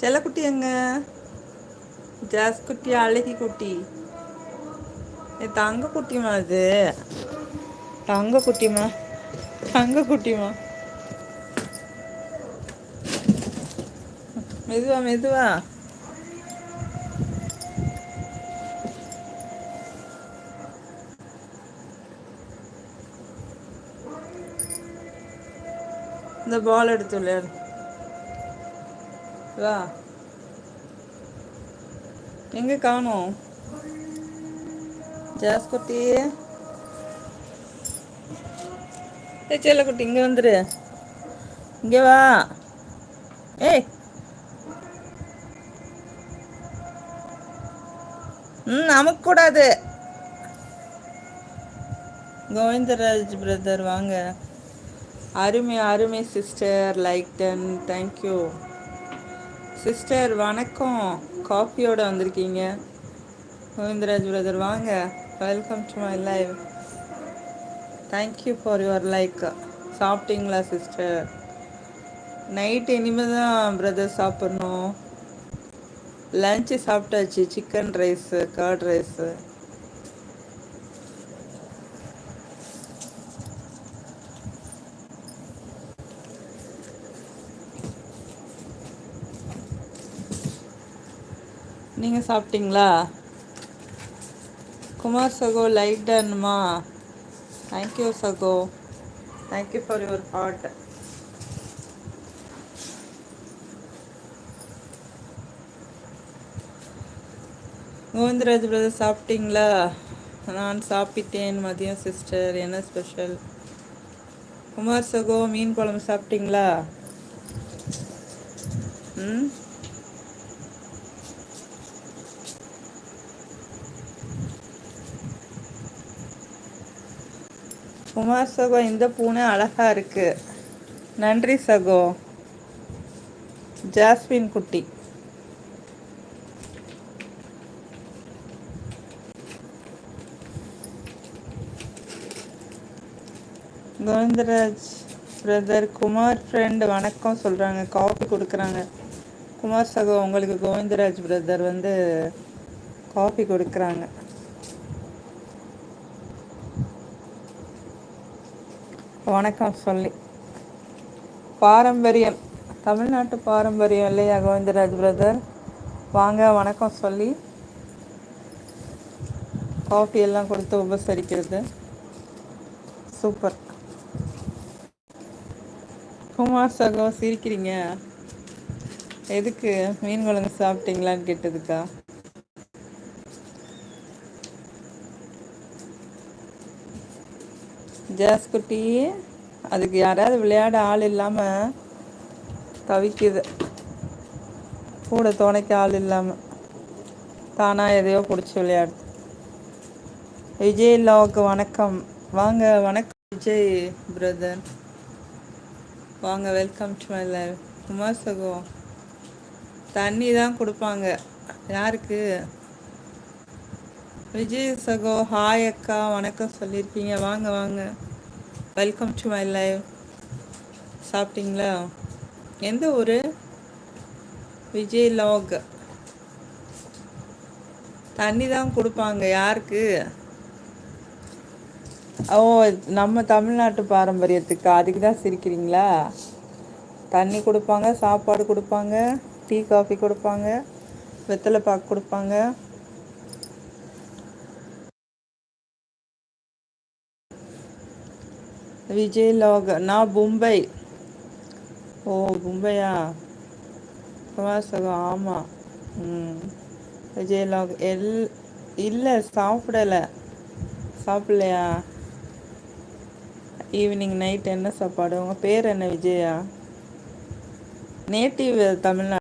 செல்லக்குட்டி எங்க? ஜாஸ் குட்டி, அழகி குட்டி. தங்க குட்டிமா இது. தங்க குட்டிமா, தங்க குட்டிமா. மெதுவா மெதுவா. இந்த பால் எடுத்து விளையாடு. வா. எங்க காணோம் ஜாஸ் குட்டி? செல்லக்குட்டி இங்க வந்துரு. இங்க வா. ஏய். நமக்கு கூடாது. கோவிந்தராஜ் பிரதர் வாங்க. அருமை அருமை சிஸ்டர். லைக் 10. Thank you sister. வணக்கம். காஃபியோட வந்திருக்கீங்க. கோவிந்தராஜ் பிரதர் வாங்க. Welcome to my live. Thank you for your like. சாப்பிட்டீங்களா சிஸ்டர்? நைட்டு இனிமேல் தான் பிரதர் சாப்பிட்ணும். லஞ்சு சாப்பிட்டாச்சு. Chicken rice, curd rice. நீங்கள் சாப்பிட்டீங்களா? குமார் சகோ லைக் டன்மா. தேங்க்யூ சகோ. Thank you for your heart. Govindaraj brother சாப்பிட்டீங்களா? நான் சாப்பிட்டேன் மதியம் சிஸ்டர். என்ன ஸ்பெஷல்? குமார் சகோ மீன் குழம்பு சாப்பிட்டீங்களா? ம். குமார் சகோ இந்த பூனை அழகா இருக்கு. நன்றி சகோ. ஜாஸ்மின் குட்டி. கோவிந்தராஜ் பிரதர் குமார் ஃப்ரெண்ட் வணக்கம் சொல்கிறாங்க. காஃபி கொடுக்குறாங்க. குமார் சகோ உங்களுக்கு கோவிந்தராஜ் பிரதர் வந்து காஃபி கொடுக்குறாங்க. வணக்கம் சொல்லி. பாரம்பரியம், தமிழ்நாட்டு பாரம்பரியம் இல்லையா கோவிந்தராஜ் பிரதர்? வாங்க வணக்கம் சொல்லி காஃபி எல்லாம் கொடுத்து உபசரிக்கிறது. சூப்பர். குமார் சகோ சிரிக்கிறீங்க எதுக்கு? மீன் குழம்பு சாப்பிட்டீங்களான்னு கேட்டதுக்கா? ஜாஸ் குட்டி அதுக்கு யாராவது விளையாட ஆள் இல்லாமல் தவிக்குது. கூட துணைக்க ஆள் இல்லாமல் தானாக எதையோ பிடிச்சி விளையாடு. விஜய் லாக் வணக்கம். வாங்க. வணக்கம் விஜய் பிரதர். வாங்க. Welcome to my live. Kumar சகோ தண்ணி தான் கொடுப்பாங்க. யாருக்கு? விஜய் சகோ ஹாய் அக்கா வணக்கம் சொல்லியிருக்கீங்க. வாங்க வாங்க. Welcome to my live. சாப்பிட்டீங்களா? எந்த ஊர்? விஜய் லாக். தண்ணி தான் கொடுப்பாங்க. யாருக்கு? ஓ, நம்ம தமிழ்நாட்டு பாரம்பரியத்துக்கு. அதுக்கு தான் சிரிக்கிறீங்களா? தண்ணி கொடுப்பாங்க, சாப்பாடு கொடுப்பாங்க, டீ காஃபி கொடுப்பாங்க, வெத்தலை பாக்கு கொடுப்பாங்க. விஜய் லாக். நான் மும்பை. ஓ மும்பையா? குமார் சகோ ஆமாம். விஜய் லாக் இல்லை சாப்பிடலை. சாப்பிட்லையா? ஈவினிங் நைட் என்ன சாப்பாடு? உங்கள் பேர் என்ன? விஜயா? நேட்டிவ் தமிழ்நாடு.